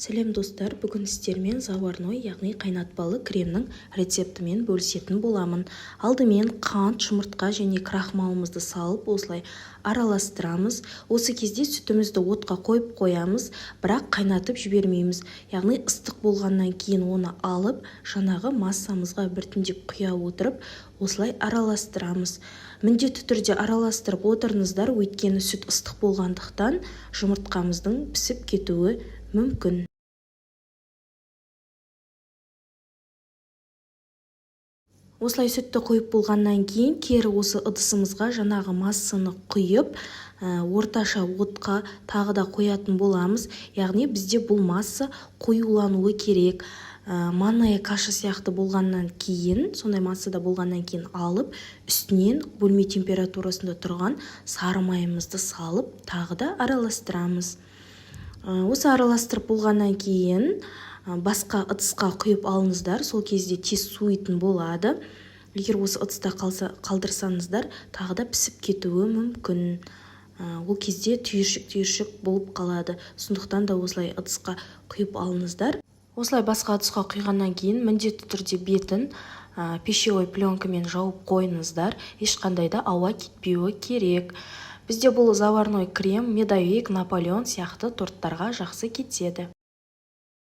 Сәлем достар, бүгін сіздермен заварной, яғни қайнатпалы кремнің рецептімен бөлісетін боламын. Алдымен қант, жұмыртқа және крахмалымызды салып, осылай араластырамыз. Осы кезде сүтімізді отқа қойып қоямыз, бірақ қайнатып жібермейміз. Яғни ыстық болғаннан кейін оны алып, жаңағы массамызға біртіндеп құя отырып, осылай араластырамыз. Міндетті түрде араластырып отырыңыздар, өйткені сүт ыстық болғандықтан жұмыртқамыздың пісіп кетуі мүмкін. Осылай сүтті қойып болғаннан кейін кері осы ыдысымызға жаңағы массаны құйып, орташа отқа тағы да қоятын боламыз. Яғни бізде бұл масса қоюлануы керек. Манная каша сияқты болғаннан кейін, сондай массада болғаннан кейін алып, үстінен бөлме температурасында тұрған сары майымызды салып, тағы да араластырамыз. Осы араластырып болғаннан кейін басқа ыдысқа құйып алыңыздар, сол кезде тез суитын болады. Егер осы ыдыста қалдырсаңыздар, тағы да пісіп кетуі мүмкін. Ол кезде түйіршік болып қалады. Сондықтан да осылай ыдысқа құйып алыңыздар. Осылай басқа ыдысқа құйғаннан кейін міндетті түрде бетін пищевой пленкамен жауып қойыңыздар. Ешқандай да ауа кетпеуі керек. Бізде бұл заварной крем, медовик, Наполеон сияқты торттарға жақсы кетеді.